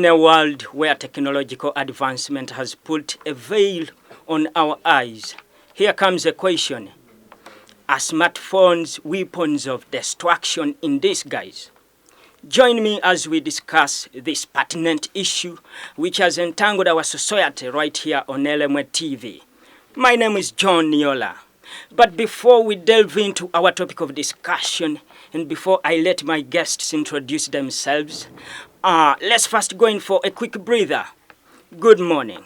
a world where technological advancement has put a veil on our eyes, here comes a question. Are smartphones weapons of destruction in disguise? Join me as we discuss this pertinent issue which has entangled our society right here on LMW TV. My name is John Niola. But before we delve into our topic of discussion and before I let my guests introduce themselves, let's first go in for a quick breather. Good morning.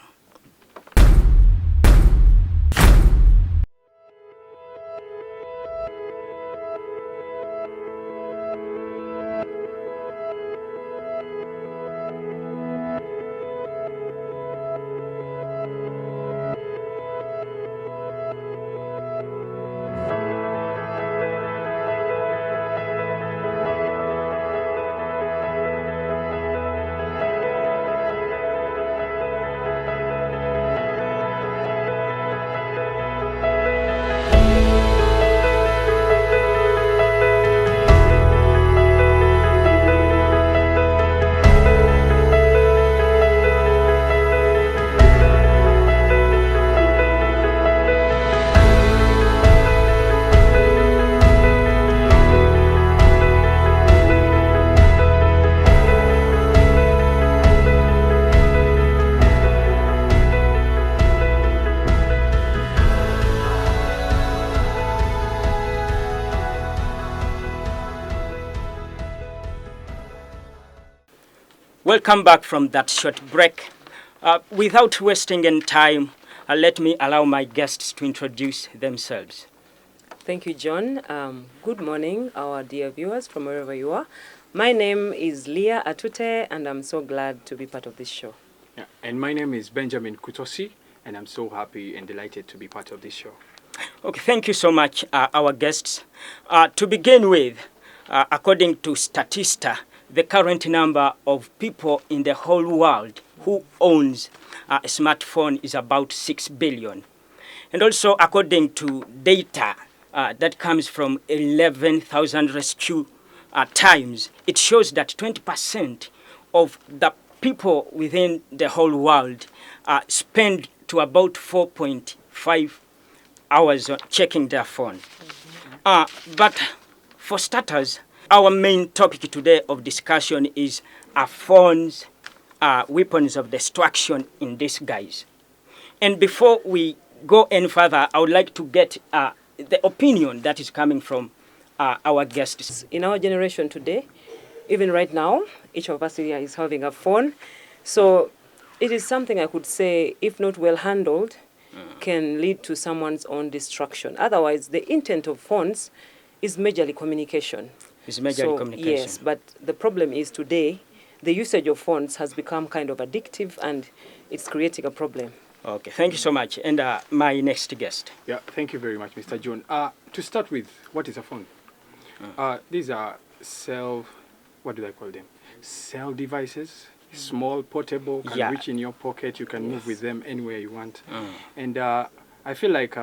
Welcome back from that short break. Without wasting any time, let me allow my guests to introduce themselves. Thank you, John. Good morning, our dear viewers from wherever you are. My name is Leah Atute, and I'm so glad to be part of this show. Yeah, and my name is Benjamin Kutosi, and I'm so happy and delighted to be part of this show. Okay, thank you so much, our guests. To begin with, according to Statista, the current number of people in the whole world who owns a smartphone is about 6 billion. And also, according to data that comes from 11,000 rescue times, it shows that 20% of the people within the whole world spend to about 4.5 hours checking their phone. But for starters, our main topic today of discussion is phones, weapons of destruction in disguise. And before we go any further, I would like to get the opinion that is coming from our guests. In our generation today, even right now, each of us here is having a phone. So it is something I could say, if not well handled, can lead to someone's own destruction. Otherwise, the intent of phones is majorly communication. Communication. Yes, but the problem is today, the usage of phones has become kind of addictive and it's creating a problem. Okay, thank you so much. And my next guest. Yeah, thank you very much, Mr. John. To start with, what is a phone? These are cell devices, small, portable, can reach in your pocket, you can move with them anywhere you want. And I feel like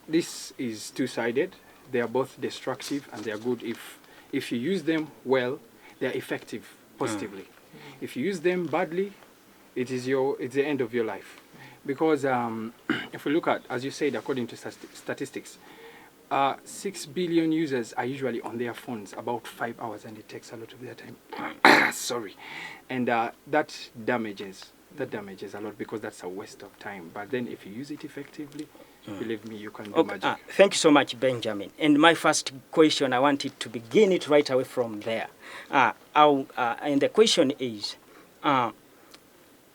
this is two-sided. They are both destructive and they are good if you use them well, they are effective positively. If you use them badly, it's the end of your life. Because if we look at, as you said, according to statistics, 6 billion users are usually on their phones about 5 hours, and it takes a lot of their time. Sorry. And that damages a lot because that's a waste of time. But then if you use it effectively, believe me, you can do magic. Thank you so much, Benjamin. And my first question, I wanted to begin it right away from there. And the question is,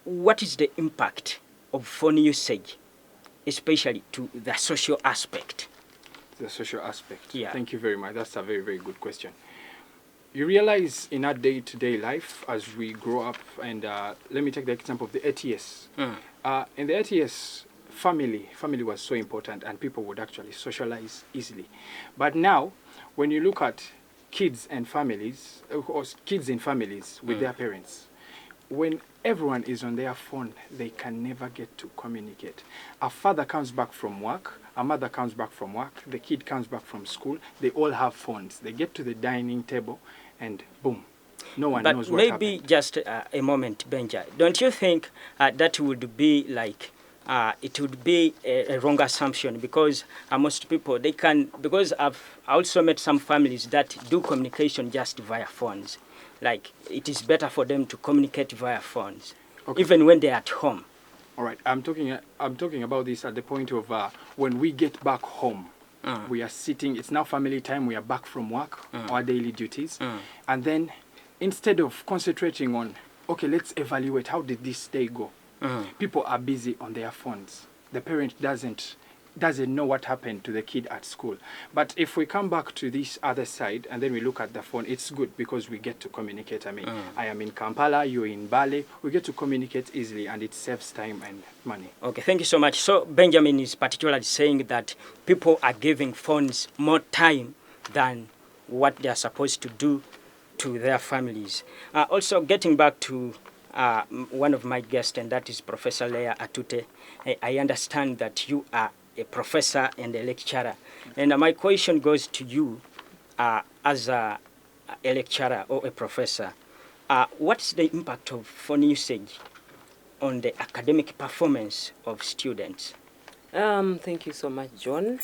what is the impact of phone usage, especially to the social aspect? The social aspect. Yeah. Thank you very much. That's a very, very good question. You realize in our day-to-day life as we grow up, and let me take the example of the ATS. In the ATS, family was so important and people would actually socialize easily. But now, when you look at kids in families with their parents, when everyone is on their phone, they can never get to communicate. A father comes back from work, a mother comes back from work, the kid comes back from school, they all have phones. They get to the dining table and boom, No one but knows what maybe happened. just a moment, Benja. Don't you think that would be like it would be a wrong assumption? Because most people, they can, because I've also met some families that do communication just via phones. Like, it is better for them to communicate via phones, Okay. even when they're at home. All right, I'm talking about this at the point of when we get back home. We are sitting, it's now family time, we are back from work, our daily duties. And then instead of concentrating on, okay, let's evaluate, how did this day go? People are busy on their phones. The parent doesn't know what happened to the kid at school. But if we come back to this other side and then we look at the phone, it's good because we get to communicate. I mean, I am in Kampala, you're in Bale. We get to communicate easily and it saves time and money. Okay, thank you so much. So Benjamin is particularly saying that people are giving phones more time than what they are supposed to do to their families. Also, getting back to one of my guests, and that is Professor Leah Atute. I understand that you are a professor and a lecturer. And my question goes to you as a lecturer or a professor. What's the impact of phone usage on the academic performance of students? Thank you so much, John.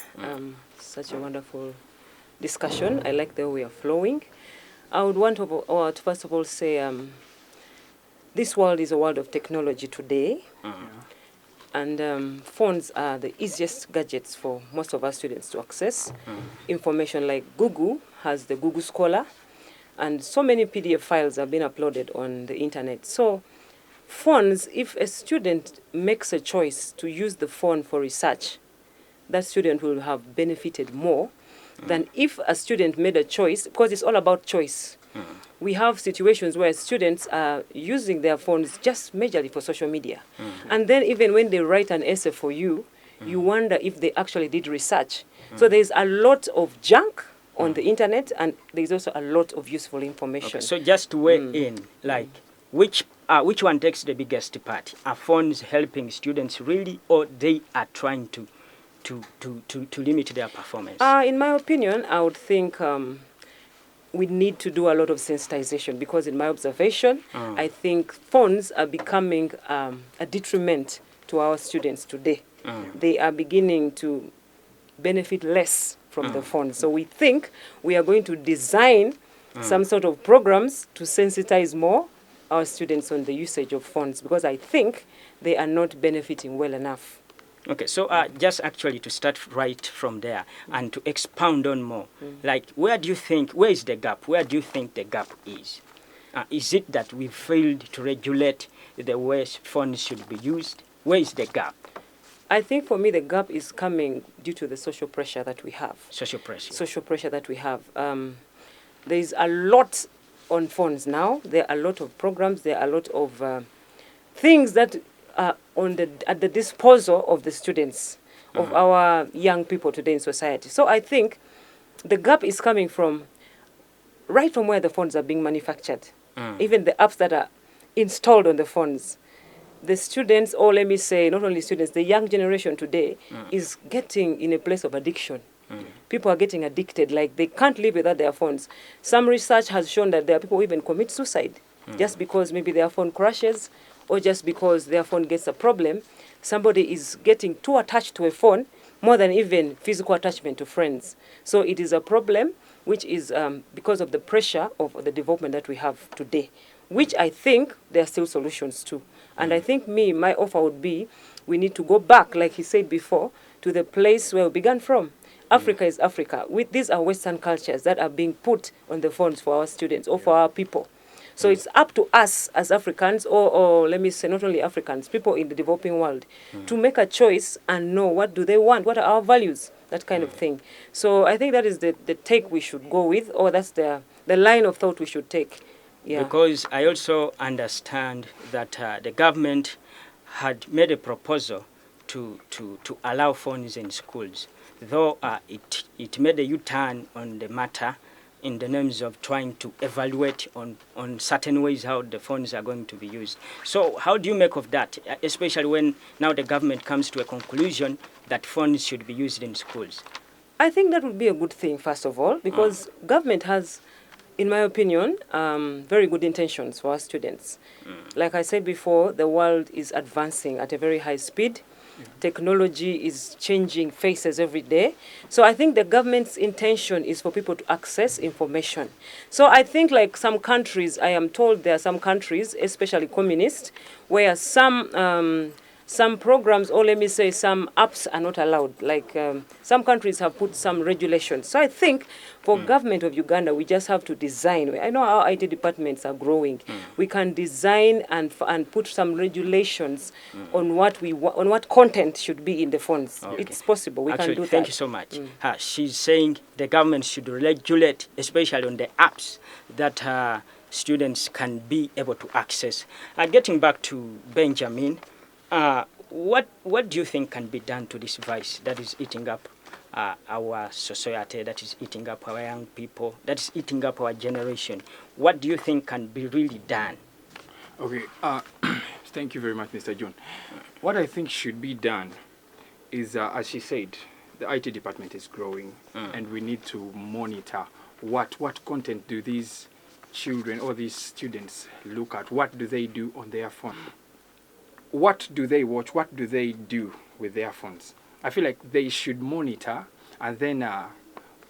Such a wonderful discussion. I like the way we are flowing. I would want to first of all say this world is a world of technology today. And phones are the easiest gadgets for most of our students to access information. Like Google has the Google Scholar, and so many PDF files have been uploaded on the internet. So phones, if a student makes a choice to use the phone for research, that student will have benefited more than if a student made a choice, because it's all about choice. We have situations where students are using their phones just majorly for social media. And then even when they write an essay for you, you wonder if they actually did research. So there's a lot of junk on the internet, and there's also a lot of useful information. Okay, so just to weigh in, like, which one takes the biggest part? Are phones helping students really, or they are trying to limit their performance? In my opinion, I would think we need to do a lot of sensitization, because in my observation, I think phones are becoming a detriment to our students today. They are beginning to benefit less from the phones. So we think we are going to design some sort of programs to sensitize more our students on the usage of phones, because I think they are not benefiting well enough. Okay, so just actually to start right from there and to expound on more, like, where is the gap? Where do you think the gap is? Is it that we failed to regulate the way phones should be used? Where is the gap? I think for me the gap is coming due to the social pressure that we have. Social pressure. Social pressure that we have. There is a lot on phones now. There are a lot of programs. There are a lot of things that are at the disposal of the students, of our young people today in society. So I think the gap is coming from right from where the phones are being manufactured. Even the apps that are installed on the phones. The students, or let me say, not only students, the young generation today is getting in a place of addiction. People are getting addicted, like they can't live without their phones. Some research has shown that there are people who even commit suicide just because maybe their phone crashes, or just because their phone gets a problem. Somebody is getting too attached to a phone more than even physical attachment to friends. So it is a problem which is because of the pressure of the development that we have today, which I think there are still solutions to. And I think my offer would be, we need to go back, like he said before, to the place where we began from. Africa is Africa. These are Western cultures that are being put on the phones for our students or for our people. So it's up to us as Africans, or let me say not only Africans, people in the developing world, to make a choice and know what do they want, what are our values, that kind of thing. So I think that is the take we should go with, or that's the line of thought we should take. Yeah. Because I also understand that the government had made a proposal to allow phones in schools, though it made a U-turn on the matter in the names of trying to evaluate on certain ways how the phones are going to be used. So how do you make of that, especially when now the government comes to a conclusion that phones should be used in schools? I think that would be a good thing, first of all, because government has in my opinion, very good intentions for our students. Like I said before, the world is advancing at a very high speed. Technology is changing faces every day. So I think the government's intention is for people to access information. So I think like some countries, I am told there are some countries, especially communist, where some programs, or let me say some apps are not allowed. Like some countries have put some regulations. So I think for government of Uganda, we just have to design. I know our IT departments are growing. We can design and put some regulations on what content should be in the phones. Okay. It's possible. We Actually, can do that. Thank you so much. She's saying the government should regulate, especially on the apps that students can be able to access. Getting back to Benjamin, what do you think can be done to this vice that is eating up our society, that is eating up our young people, that is eating up our generation? What do you think can be really done? Okay, thank you very much, Mr. John. What I think should be done is, as she said, the IT department is growing, and we need to monitor what content do these children or these students look at. What do they do on their phone? What do they watch? What do they do with their phones? I feel like they should monitor, and then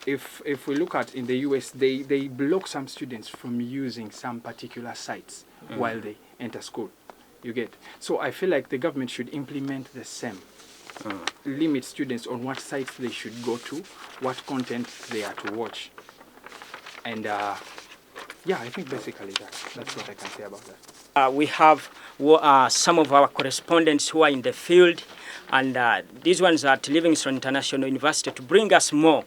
if we look at in the US, they block some students from using some particular sites while they enter school. You get? So I feel like the government should implement the same. Limit students on what sites they should go to, what content they are to watch. And yeah, I think basically that's what I can say about that. We have some of our correspondents who are in the field, and these ones are at Livingstone International University to bring us more,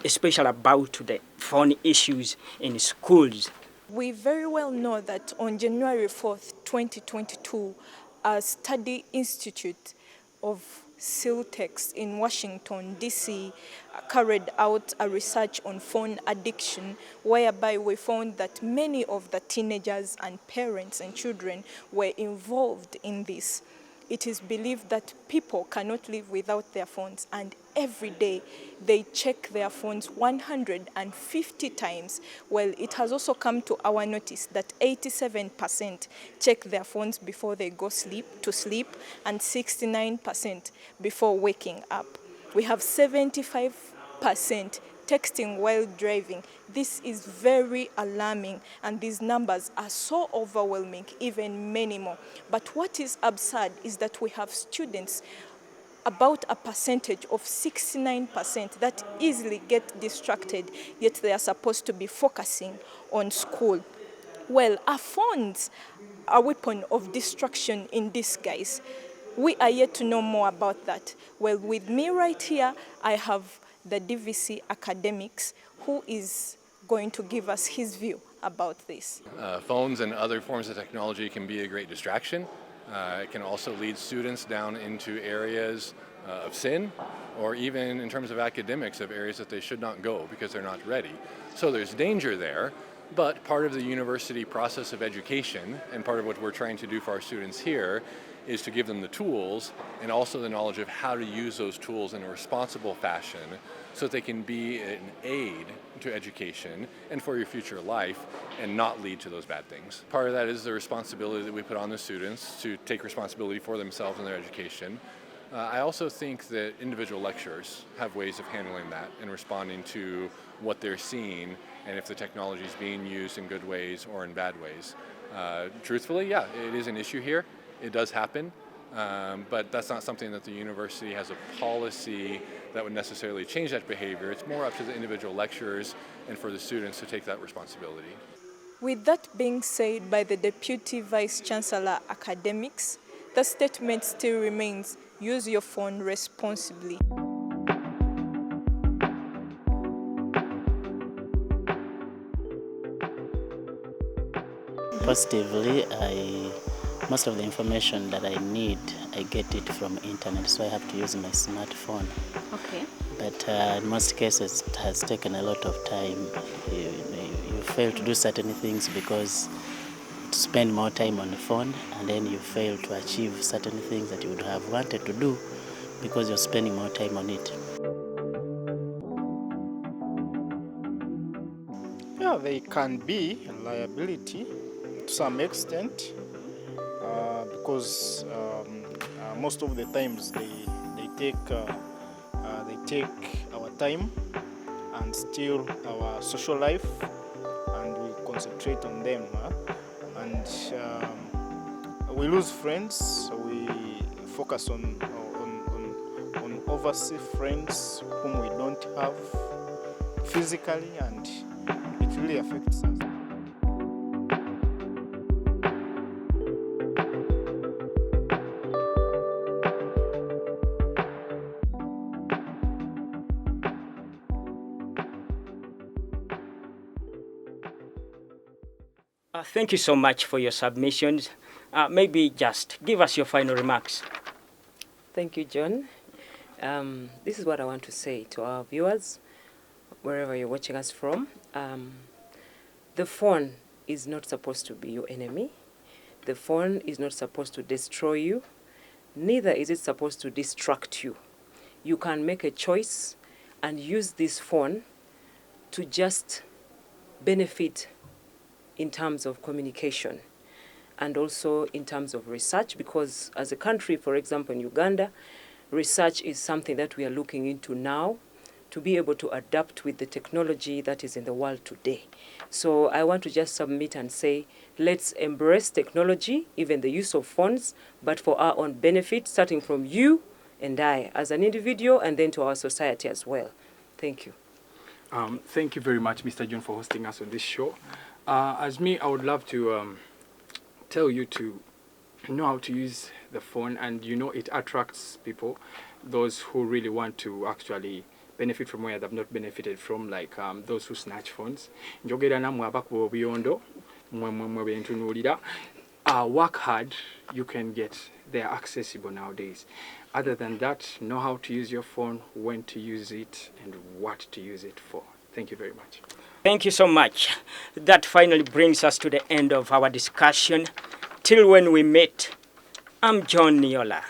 especially about the phone issues in schools. We very well know that on January 4th, 2022, a study institute of Siltex in Washington, D.C. carried out a research on phone addiction, whereby we found that many of the teenagers and parents and children were involved in this. It is believed that people cannot live without their phones, and every day they check their phones 150 times. Well, it has also come to our notice that 87% check their phones before they go to sleep, and 69% before waking up. We have 75% texting while driving. This is very alarming, and these numbers are so overwhelming, even many more. But what is absurd is that we have students, about a percentage of 69%, that easily get distracted, yet they are supposed to be focusing on school. Well, our phones are a weapon of distraction in disguise. We are yet to know more about that. Well, with me right here, I have the DVC academics, who is going to give us his view about this. Phones and other forms of technology can be a great distraction. It can also lead students down into areas of sin, or even in terms of academics, of areas that they should not go because they're not ready. So there's danger there, but part of the university process of education, and part of what we're trying to do for our students here, is to give them the tools and also the knowledge of how to use those tools in a responsible fashion so that they can be an aid to education and for your future life and not lead to those bad things. Part of that is the responsibility that we put on the students to take responsibility for themselves and their education. I also think that individual lecturers have ways of handling that and responding to what they're seeing and if the technology is being used in good ways or in bad ways. Truthfully, yeah, it is an issue here. It does happen, but that's not something that the university has a policy that would necessarily change that behavior. It's more up to the individual lecturers and for the students to take that responsibility. With that being said by the Deputy Vice Chancellor Academics, the statement still remains: use your phone responsibly. Positively, most of the information that I need, I get it from internet, so I have to use my smartphone. Okay. But in most cases, it has taken a lot of time. You fail to do certain things because to spend more time on the phone, and then you fail to achieve certain things that you would have wanted to do because you're spending more time on it. Yeah, Yeah, they can be a liability to some extent because most of the times they take our time and steal our social life, and we concentrate on them, and we lose friends. We focus on overseas friends whom we don't have physically, and it really affects us. Thank you so much for your submissions. Maybe just give us your final remarks. Thank you, John. This is what I want to say to our viewers, wherever you're watching us from. The phone is not supposed to be your enemy. The phone is not supposed to destroy you. Neither is it supposed to distract you. You can make a choice and use this phone to just benefit in terms of communication and also in terms of research, because as a country, for example, in Uganda, research is something that we are looking into now to be able to adapt with the technology that is in the world today. So I want to just submit and say, let's embrace technology, even the use of phones, but for our own benefit, starting from you and I as an individual, and then to our society as well. Thank you. Thank you very much, Mr. John, for hosting us on this show. As me, I would love to tell you to know how to use the phone, and it attracts people, those who really want to actually benefit from where they've not benefited from, like those who snatch phones. Njogera namwe abakuba obuyondo mwe bentunuulira. Work hard, you can get, they are accessible nowadays. Other than that, know how to use your phone, when to use it, and what to use it for. Thank you very much. Thank you so much. That finally brings us to the end of our discussion. Till when we meet, I'm John Niola.